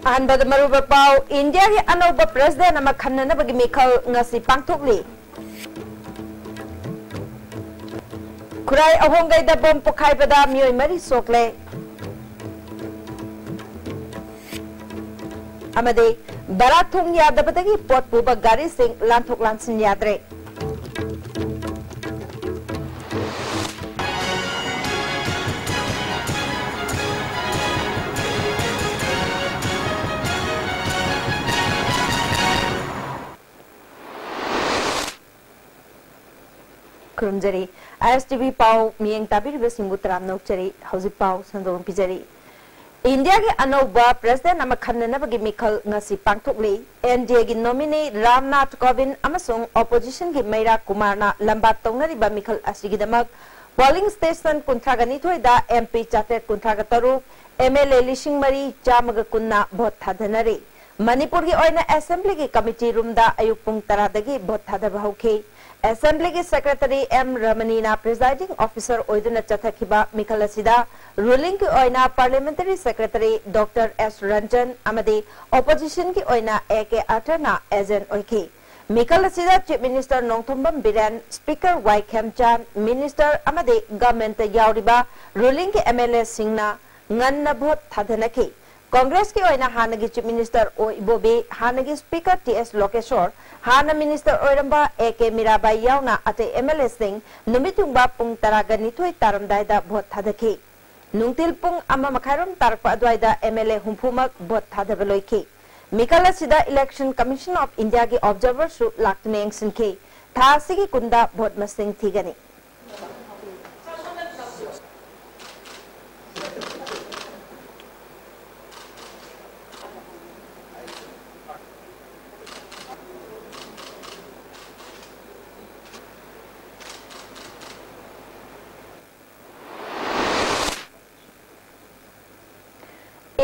Anda the Maruba Pau, India, Anoba President, and Makanana Bagimiko Nasi Pantokli. Kurai Ahonga the Bomb Pokaibada, Mu Mary Sokle Amade, Baratung Yadabagi, Port Buba Gari Sing, Lantok Lansin Yadre. Kurumjari, ISTV Pau, Miang Tabir Simutram Nokchari, House Pau, Sandon Pizari. India Anova President Namakanabagi Mikal Nasi Pantokli, NDA nominee Ramnath Kovind Amasung Opposition Gimaira Kumarna Lambatong Riba Mikal Asigidamak, Polling Station Kuntraganito da MP Chatet Kuntragataru, MLA Lishing Marie Jamagakunna Bot Hadanari. Manipuri Oina Assembly Committee Room da Ayupung Taradagi Bot Hadabahoke. Assembly Secretary M. Ramanina Presiding Officer Oiduna Chathakiba Mikalasida, Ruling Ki Oina Parliamentary Secretary Dr. S. Ranjan Amadi, Opposition Ki Oina A.K. Atana Azen Oike. Mikalasida Chief Minister Nongthombam Biran, Speaker Y. Kemchan, Minister Amadi, Government Yauriba, Ruling Ki MLA Singna, Nganna Bhot Thadanaki. Congress ki oina Hanagi Chief Minister O Ibobi, Hanagi Speaker T.S. Lokeshwar, Hana Minister Oiramba A.K. Mirabai Yauna ate MLA Singh, Numitungba Pung Taraga Nitoi Taramdaida Bot Hadaki. Nungtil Pung Ama Makaram Tarpa Adwaida MLA Humpumak Bot Hadabaloiki. Mikala Sida Election Commission of India ki Observer Su Laktuneng Sinki, Thasigi Kunda Bot Masing Tigani.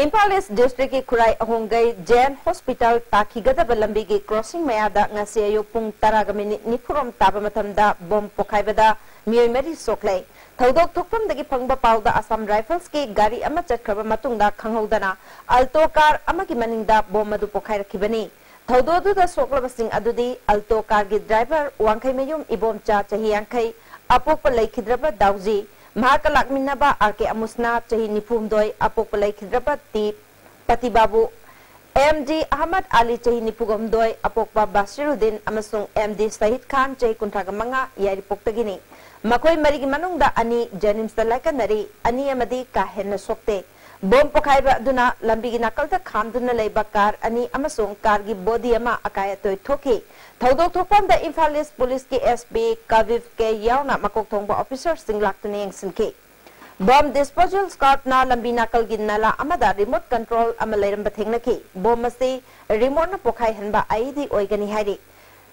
Impal East District ki Kurai Ahongai Jain Hospital Takigada Balambi ki crossing mayada ngasi ayo pung taraga minute nipurom taba matamda bom pokaibada miyoy meri soklay. Thaudok thukpam dagi phangba pauda Assam Rifles ki gari ama chakhraba matungda khanghaudana alto car ama ki maningda bom madu pokai rakhibani. Thaudodu da soklaba sing adudi alto car ki driver wangkai mayum ibom cha chahi yangkai apok pa laikhidraba dauji. Mahakalak Minaba Arke Amusna Chahi Nipumdoi Apok Palai Khidrapati Patibabu MD Ahmad Ali Chahi Nipugomdoi Apokpa Basiruddin Amasung MD Sahid Khan Chahi Kuntragamanga Yari Poktagini Makoi Marigi Manungda Ani Janims Talakanari Ani Amadi Kahen Sokte Bom Pokaiba Duna Lambigi Nakalta Khamduna Leibakar Ani Amasung Kargi Bodiama Akayatoi Toki Thaudok Thokpam da Impal East Police ki SB Kaviv ke yauna makok thongba officer sing laktune engsinki bomb disposal squad na lambi nakal gin nala amada remote control amaleiram bathengnaki bomb masi remote na pokhai hanba aidi oigani hairi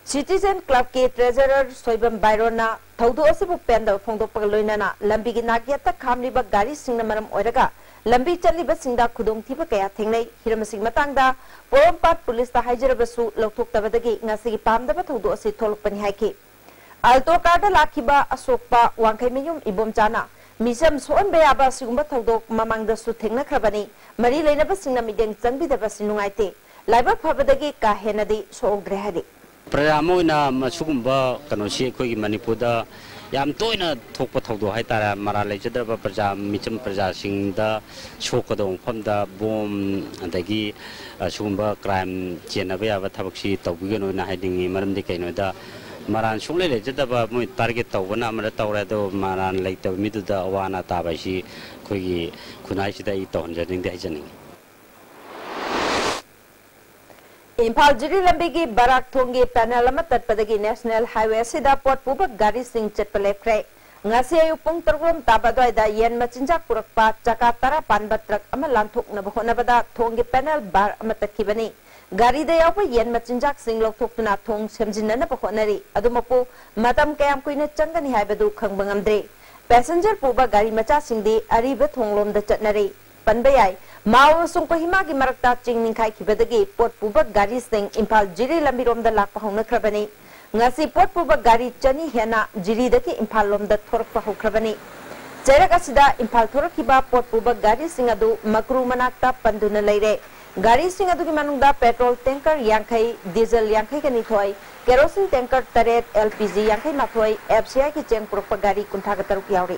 citizen club ke treasurer soibam bairona thaudo asibu penda phongdok pagloinana lambi gi nagyata khamliba gari singna maram oiraga lambi challiba singda khudong thiba kaya thengnai hiramsing matangda Porompat Police ta Hajarabasu Loktok Tabadagi Nasigi Pamdaba Thodo Asi Tolpani Haiki. Alto Karda Lakiba Asokpa Wangkai Miyum Ibom Chana. Misam Suan Bayaba Sigumba Thodo Mamang the Suting Krabani. Marie Lenaba Singna Midang Zambi the Basinungaite. Liba Pabadagi Kahenadi So Grehadi. Prayamoina Masugumba Kanoshi Kogi Manipuda Yam Toina Tokpa Thodo Haitara Mara Lejadaba Praja Micham Praja Singda Shokadong Pamda Bom Antagi Sumba crime Chenavia Tabaxi Tobugano hiding Madam de Canoda Maran Shule Jadaba target of one Amara Taurado Maran like the Miduda Awana Tabashi Kogi Kunashida Iton Jading the Ajaning. Impal Jiri Lambigi Barak Tongi Panelamatat Padagi National Highway Sida Port Pubak Gari Sing Chetpale Ngasi Ayupung Tergum Tabadoy da Yen Machinjak Purakpa Chakatara Panbatrak Amalantuk Nabahonabada Tongi Panel Bar Amatakibani Gari de Yapa Yen Machinjak Sing Loktok Tuna Tong Semjinana Pahonari Adumapu Madam Kayam Queen Changani Habadu Kangbangandre Passenger Puba Gari Macha Singdi Ariba Tonglom the Chatnari Panbayai Mao Sungpahima ki Marakta Chingning Kai Kibadagi Port Pubak Gari Sing Impal Jiri Lambirom the Lakpahona Krabani Ngasi Port Pubak Gari Chani Hena Jiri Daki Impal Lom the Torpa Hokrabani Jeragasida Impal Torakiba Port Pubak Gari Singadu Makru Manakta Panduna Leire Gari sing adu ki manungda petrol tanker yankai, diesel yankai kani thoi, kerosene tanker taret, LPG yankai mathoi, FCI ki cheng purukpa gari kuntha gataruk yauri.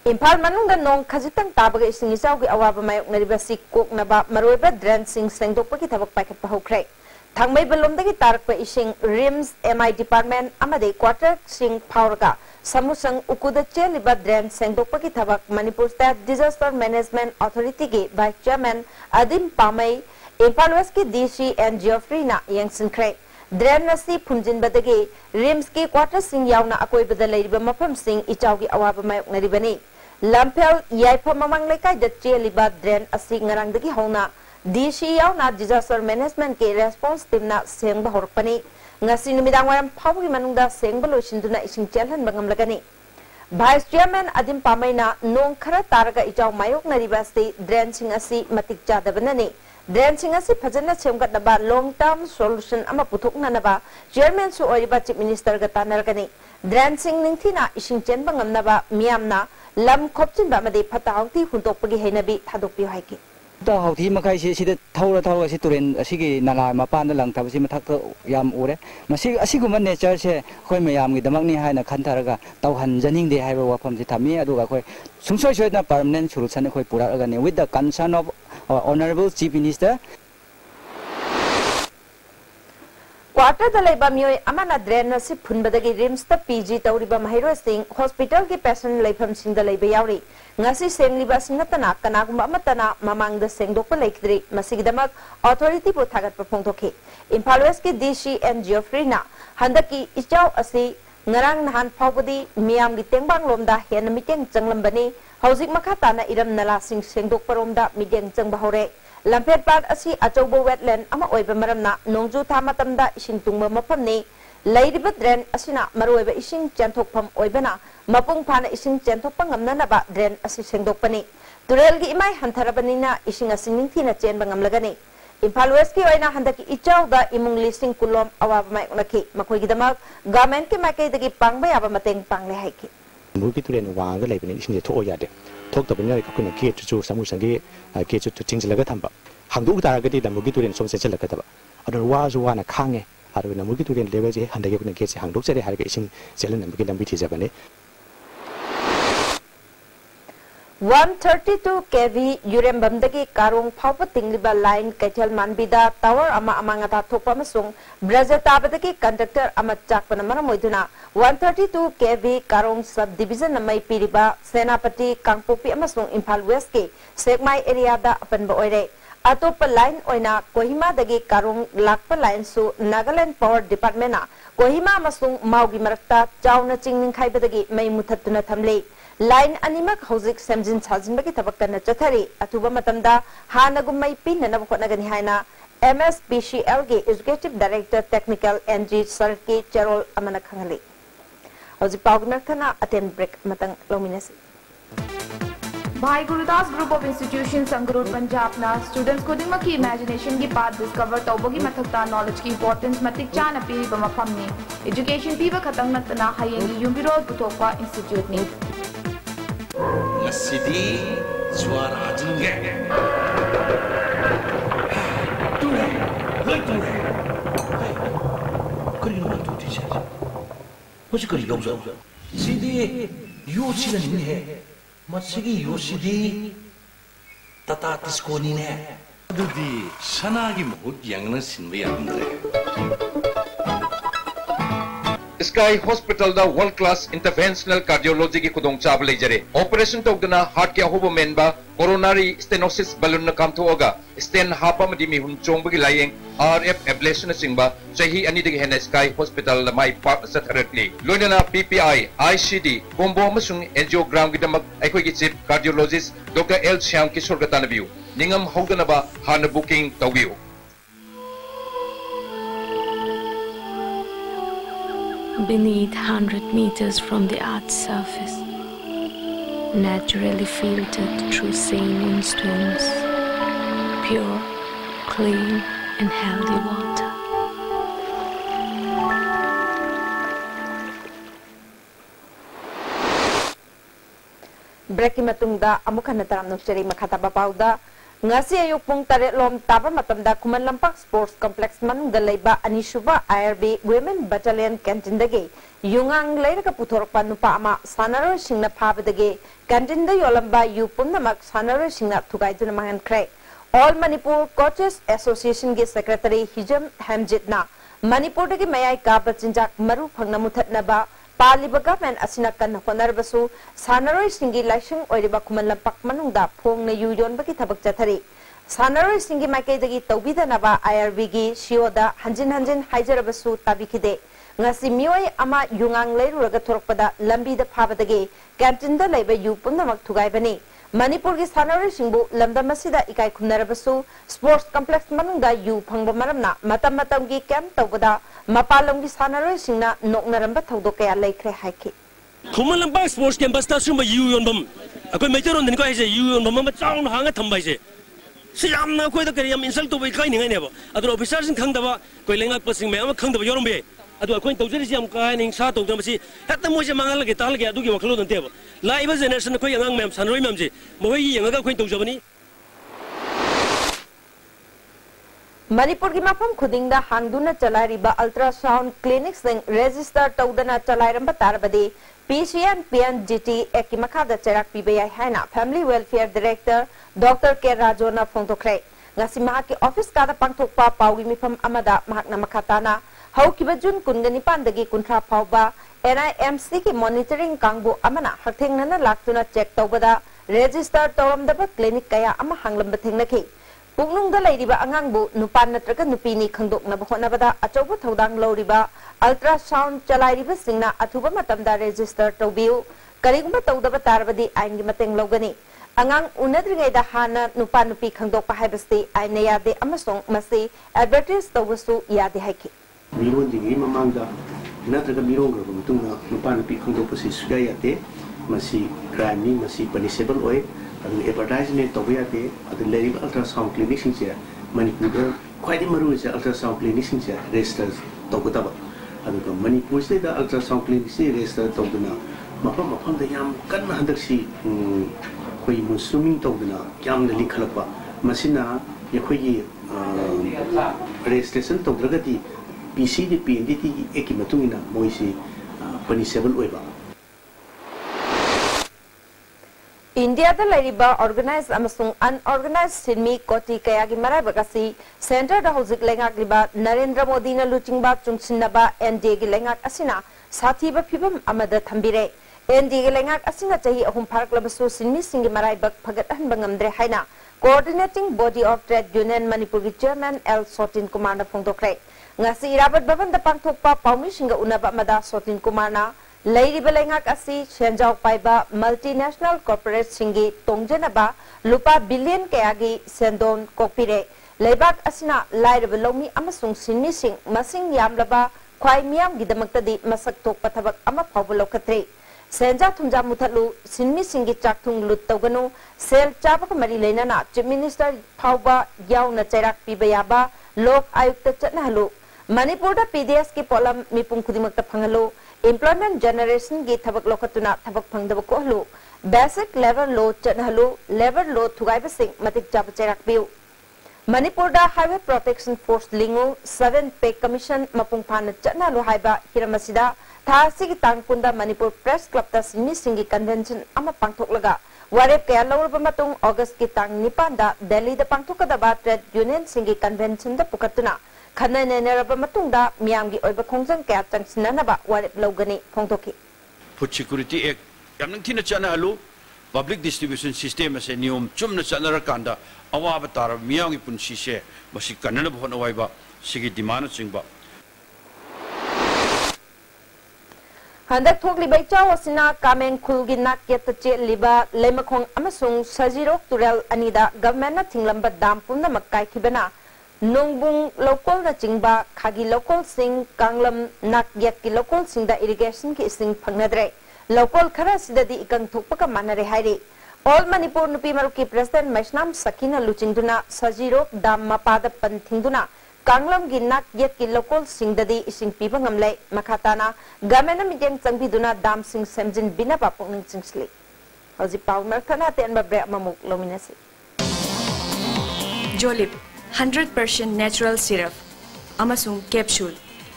Impal manungda nong khajitang tabaga ising isaw ki awaba mayok naribasi kok naba maroiba drain sing sengdokpa ki thabak paikat pahukre. Thangmay balomdagi tarakpa ising RIMS MI department amade quarter sing pauraga samusang ukuda cheliba drain sengdokpa ki thabak Manipur State Disaster Management Authority ki Vice Chairman Adim Pamay Impal West ki DC and Geoffrey na yangsinkre. Drain nasi punjin badagi RIMS ki quarter sing yauna akoi badalaiba mapam sing ichaw ki awaba mayok naribani. Lampel yaipa mamang lekay da cheliba drain asi ngarangdagi hauna DC yauna disaster management ke response team na sengba horpani ngasi numidang waram phawi manungda sengba loisinduna ising chelhan bangam lagani Vice Chairman Adim Pamay na nong khara taraga ijaw mayok na ribasti drain sing asi matik jadabanani drain sing asi phajana semgat naba long term solution ama puthok na naba Chairman su oriba Chief Minister ga tanargani drain sing ningthina ising chen bangam naba miyamna lam khopchin ba made phatawti huntokpagi henabi thadokpi haiki 또 하우티 마카이시 시대 타오라 시 турен 시기 나라 마판다 랑타버시 마탁도 얌 오래 마시 아시구만 네처세 코이 마얌기 담학니 하이나 칸타라가 타우 한자닝데 하이버 와펌지 타미 아두가 코이 숨소이소이나 permanent solution 코이 pu라가네 with the concern of our honorable chief minister Quarter the labor mui amana drain nasi phunbadagi RIMS ta PG tauriba mahiro sing hospital ki patient leifam sing da leiba yauri ngasi sengliba singatana kanagumba amatana mamang da sengdokpa leikdri masigidamak authority pu thagat pa phongtokhi Impal West ki DC and Geoffrey na handaki ichaw asi ngarang nahan phawbadi miyam gi tengbang lomda hen miteng changlambani hojik makha tana iram nala sing sengdokpa romda miteng changba hore Lampet Pad asi achaubo wetland ama oiba maramna nongju tha matamda ising tungba maphamni leiriba drain asina maroiba ising chanthokpham oibana mapung phana ising chanthokpa ngamnanaba drain asi sengdokpani turel gi imai hantarabanina ising asing ningthina chenba ngamlagani Impal West ki oina handaki ichawda imung listing kulom awaba mai unaki makoi gidamak government ki makai dagi pangba yaba mateng pangle haiki 무기 turен 와가 레빈이 ising thoya de 톡더분야 그거는 기회주 사무상기 기회주 징질라가 탐바 한국 다라가디 무기 turен 좀 세질라가 봐 어느 와주와나 강에 하루나 무기 turен 레벨지 한다게 그는 계지 한국 자리 하게 이신 젤은 무기 담비 티자바네 132 kV Yurembamdagi Karung Phawpa tingliba line Kaichal Manbida tower ama amangata thokpa amasung Brazil tabadagi conductor ama chakpana maramoiduna 132 kV Karung subdivision namai piriba Senapati Kangpopi amasung Impal West ke Sekmai area da apanba oire atopa line oina Kohima dagi Karung lakpa line su Nagaland Power Department na Kohima amasung Maugi marakta chawna chingning khaibadagi mai muthatuna thamle Line animak hojik semjin chajinbagi thabak kana chathari atuba matamda hanagumai pinna khotnagani haina MSPCL ge Executive Director Technical NG Sarki Cherol amana khangali hojik pawgmer thana aten break matang lominasi Bhai Gurudas Group of Institutions Sangrur Punjab na students ko dingma ki imagination ki path discover tawbogi mathakta knowledge ki importance matik chana pi bama phamni education pi ba khatang natna hayengi yumbiro puthokwa institute ni Masidi suara jengge. Tule, tule. Kau ini mana tu dia? Masih kau yang jauh. Sidi, yosi lah ni. Masih yosi tata tisko ni. Aduh di sana lagi mahut yang nasin bayang deh. Sky Hospital da world class interventional cardiology ki kudong chab le jare operation togdana heart ke ahobo menba coronary stenosis balloon na kam thoga stent hapa madi mi hun chong bagi layeng RF ablation singba chahi ani degi hen Sky Hospital la mai park satharatli loinana PPI ICD combo amasung angiogram gidamak aikoi ki chief cardiologist Dr L Shyam Kishore gatanabiu ningam hogdana ba hana booking tawbiu Beneath 100 meters from the Earth's surface, naturally filtered through saline stones, pure, clean and healthy water. Break ki matungda amukhan taram nukchari makhata bapauda ngasi ayuk pung tare lom taba matamda kuman lampak sports complex manungda leiba anisuba IRB women battalion canteen dage yungang leiraga puthorokpa nupa ama sanaro singna phabadage canteen da yolamba yu pumnamak sanaro singna thugaiduna mangankre All Manipur Coaches Association ge secretary Hijam Hamjitna Manipur dage mayai ka bachinjak maru phangna muthatnaba Paliba government asina kan honarbasu sanaroi singi laising oiriba kuman lampak manungda phong na yuyon baki thabak chathari sanaroi singi makai dagi tawbida naba IRB gi shioda hanjin hanjin haijarabasu tabikide ngasi mioi ama yungang leiruraga thorokpada lambi da phabadagi canteen da leiba yu punnamak thugaibani Manipur gi sanaroi singbu lamda masida ikai khumnarabasu sports complex manungda yu phangba maramna matam matam gi camp tawbada Mapalong gi sanaroi singna noknaramba thodok kaya laikre haiki Kuman lampak sports campus ta suma yu yon bam akoi meteron din ko ai se yu yon bam ma chaung hanga thambai se siam na koi da kari yam insult to bai kai ningai ne ba adu officers sing khang da ba koi lengak pasing me am khang da ba yorom be adu akoi tawjeri siam kai ning sa tawjam si hatta mo se mangal ge tal ge adu gi waklo dan te ba laiba generation koi angang mem sanaroi mem se moi yanga koi tawjabani Manipur ki mafam khudingda hangduna chalairiba ultrasound clinics sing register tawdana chalairamba tarbade PCN PNGT eki makhada cherak pibaya haina Family Welfare Director Dr. K Rajona phongtokre ngasi mahaki office kada pangthokpa pawgi mifam amada mahakna makhatana haukiba jun kungani pandagi kunthra phawba NIMC ki monitoring kangbu amana hakthengna laktuna check tawbada register tawramdaba clinic kaya ama hanglamba thengnaki Pungnung da lairiba angangbu nupan natraga nupini khangdok na bahonabada achoba thodang loriba ultrasound chalairiba singna athuba matamda register tawbiu kariguma tawdaba tarbadi aingi mateng logani angang unadringai da hana nupan nupi khangdok pa haibasti aina yade amasong masi advertise tawsu yade haiki miron dingi mamangda natraga miron ga mutunga nupan nupi khangdok pa si sugayate masi crime ni masi punishable oi advertisement tawiyate adu learning ultrasound clinic singse Manipur khwaidi maru se ultrasound clinic singse register tawgutaba adu Manipur se da ultrasound clinic se register tawduna mafam da yam kanna handaksi khoi muslimin tawduna yam da likhalapa masina yakhoi registration tawdragati PCD PNDT ekimatungina moisi punishable oiba India da lairiba organized amasung unorganized sinmi koti kayagi marai bagasi center da hozik lengak liba Narendra Modi na luchingba chungsinnaba NDA gi lengak asina sathi ba phibam amada thambire NDA gi lengak asina chahi ahum pharak labasu sinmi singi marai bak phagat han bangamdre haina coordinating body of trade union Manipur gi chairman L Sotin Kumar na phongdokre ngasi irabat baban da pangthokpa paumi singa unaba amada Sotin Kumar na Lady Belengak asi Shenjau Paiba multinational corporate singi tongjanaba lupa billion kayagi sendon kopire leibak asina lairaba lomi amasung sinmi sing masing yamlaba khwai miyam gidamakta di masak tok pathabak ama phawba lokatre senja thumja muthalu sinmi singi chakthung lut tawganu sel chabak mari leinana chief minister phawba yauna cherak pibayaba lok ayukta chatnahalu Manipur da PDS ki polam mipung khudimakta phangalu employment generation gi thabak lokatuna thabak phangdaba ko hlu basic level law chanhalu level law thugaiba sing matik jab cherak biu Manipur da highway protection force lingu 7 pay commission mapung phan chanhalu haiba hiramasida thasi gi tangpunda Manipur press club ta sinmi singi convention ama pangthoklaga warep kaya lawrba matung august ki tang 9 da delhi da pangthokadaba trade union singi convention da pukatuna Khana neraba matungda miyamgi oiba khongjang kya changsinanaba warep logani phongthoki Food Security Act yamnang thina chana halu public distribution system ase niyom chumna chana rakanda awaba tar miyamgi punsi se masi kanana bhona waiba sigi demand chingba Handak thokli bai chaw asina kameng khulgi nak yat che liba lemakhong amasung sajirok turel anida government na thinglamba dam pumna makkai khibana Nongbung local na chingba khagi local sing kanglam nak yat ki local sing da irrigation ki sing phangnadre local khara sida di ikang thokpa ka manare hairi all Manipur nupi maruki president Maishnam Sakina luchingduna sajiro dam mapada panthingduna kanglam gi nak yat ki local sing da di ising piba ngamle makhatana gamena mideng changbiduna dam sing semjin bina pa pungning chingsli Hauji pau merkana ten ba break mamuk lominasi. Jolip 100% natural syrup amasung capsule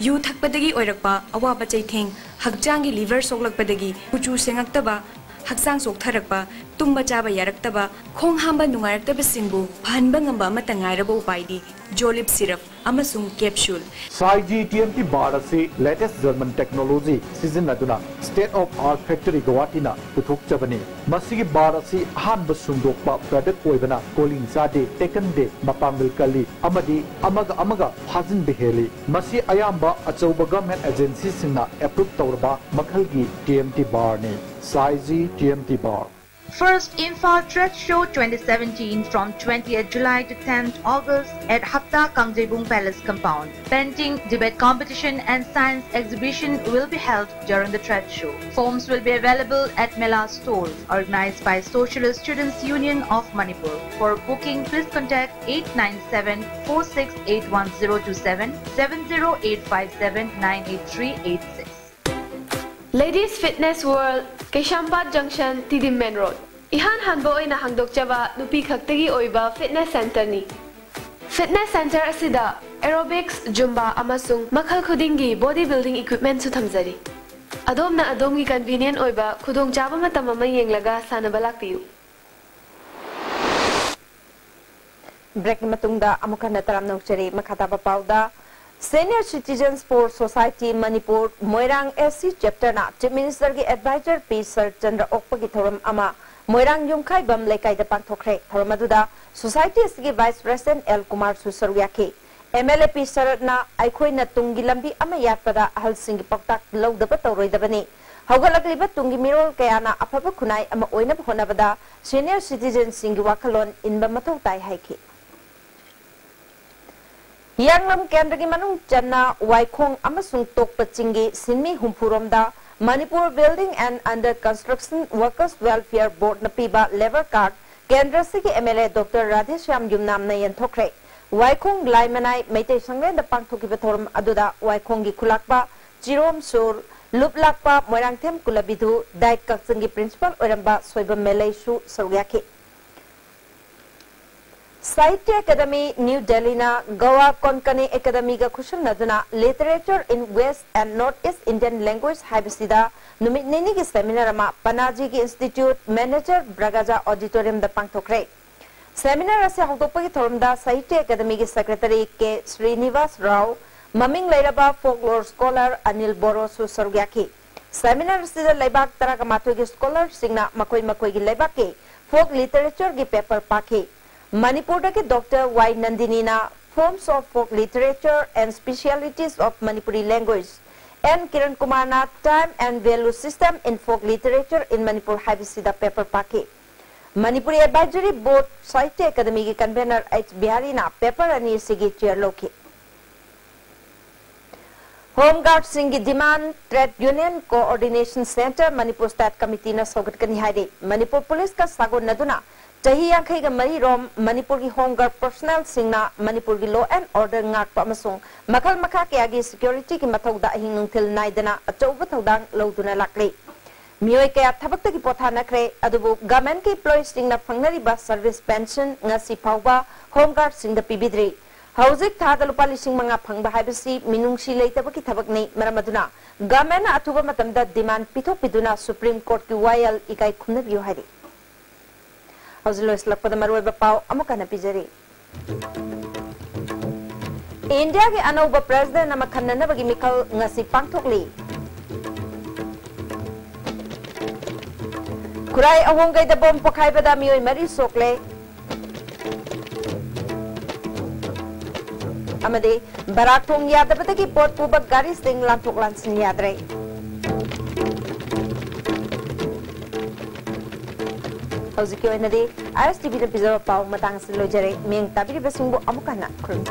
yu thakpadagi oirakpa awaba chaitheng hakjangi liver soklakpadagi kuchu sengaktaba haksang soktharakpa tumba chaba yaraktaba khong hamba nungaraktaba singbu phanba ngamba amata ngairabo upaidi Jolip syrup amasung capsule Saiji TMT bar ase latest German technology season aduna state of art factory Guwahati na puthok chabani masigi bar ase han basundokpa product oibana calling sade taken de mapambil kali amadi amaga hajin beheli masi ayamba achauba government agency singna approve tawrba makhalgi TMT bar ne Saiji TMT bar. First Imphal Trade Show 2017 from 20th July to 10th August at Hapta Kangjebung Palace compound. Painting, debate competition and science exhibition will be held during the trade show. Forms will be available at Mela stores organized by Socialist Students Union of Manipur. For booking, please contact 897-4681027 70857-98386. Ladies Fitness World, Keshampat Junction, Tidim Main Road. Ihan hanbo oina hangdok jaba nupi khaktagi oiba fitness center ni. Fitness center asida aerobics, zumba amasung makhal khudingi bodybuilding equipment su thamjari. Adomna adomgi convenient oiba khudong jaba matam ama yenglaga sanaba lakpiyu. Break matungda amukana taram nokchari makhataba pauda Senior Citizens for Society Manipur Moirang SC chapter na Chief Minister ki advisor P Sir Chandra Okpagi thoram ama Moirang Yungkai bam lekai da pangthokre thoram aduda Society SC Vice President L Kumar Susarya ki MLA P Sir na aikhoi na tungi lambi ama yatpada ahal sing paktak lawdaba tawroi dabani haugalakliba tungi mirol kaya na afaba khunai ama oina honabada Senior Citizens sing wakalon inba mathau tai haiki Yanglam Kendra ki manung channa Waikhong amasung tokpa chingi sinmi humpuromda Manipur Building and Under Construction Workers Welfare Board na piba lever card Kendra sigi MLA Dr. Radheshyam Yumnam na yanthokre Waikhong Laimanai Meitei Sanglen da pangthokiba thoram aduda Waikhong gi khulakpa Chirom Sur Luplakpa Moirangthem Kulabidu Dait Kaksangi Principal Oramba Soiba Melaisu Saryaki Sahitya Academy New Delhi na Goa Konkani Academy ga khusham naduna Literature in West and Northeast Indian Language haibasida numit nini ki seminar ama Panaji ki Institute Manager Bragaja Auditorium da pangthokre Seminar ase hawtokpagi thoramda Sahitya Academy ki Secretary K Srinivas Rao maming lairaba folklore scholar Anil Boro su sargyaki Seminar sida laibak taraga matoi ki scholar singna makoi gi laibak ki folk literature ki paper paki Manipur ke Dr. Y. Nandinina Forms of Folk Literature and Specialities of Manipuri Language and Kiran Kumarna Time and Value System in Folk Literature in Manipur Haibisida paper paki. Manipuri Advisory Board Sahitya Academy ki convener H. Biharina paper ani sigi chair loki. Home Guard Singi Demand Trade Union Coordination Center Manipur State Committee na sogat kani haide Manipur Police ka sagon naduna Chahi Yankei ga mari rom Manipur ki Home Guard personnel singna Manipur ki law and order ngakpa amasung makal makha kaya gi security ki mathauda ahing nungthil naidana achauba thaudang loduna lakli mioi kaya thabakta ki pothana kre adubu government ki employees singna phangnari ba service pension ngasi phauba Home Guard singda pibidri Hauzik thada lupa lising mga phangba haibasi minungsi leitaba ki thabakni maramaduna government athuba matamda demand pithok piduna Supreme Court ki wayal ikai khumnabiyo hari Hauzilois lakpada marwai bapau amuka na pijari. India ki anauba president na makhanna bagi mikal ngasi pangthokli. Kurai ahonggai da bom pokai bada mioi mari sokle. Amade barak thong yadabata ki pot pubak gari sting lantok lansin yadre. Hauzik yo inade ISTV na pizza pau matang silojare ming tabiri basungbo amukana kurumde.